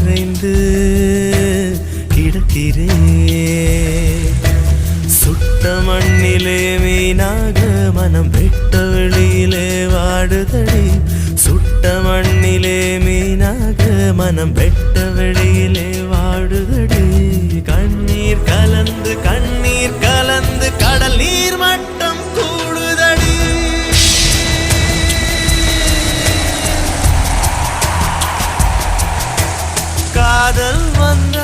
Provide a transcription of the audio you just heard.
கரைந்து கிடக்கிறே சுட்ட மண்ணிலே மீனாக மனம் வெட்ட வெளியிலே வாடுதடி சுட்ட மண்ணிலே மீனாக மனம் வெட்ட வெளியிலே வாடுதடி கண்ணீர் கலந்து கடல் நீர் மட்டம் கூடுதடி காதல் வந்த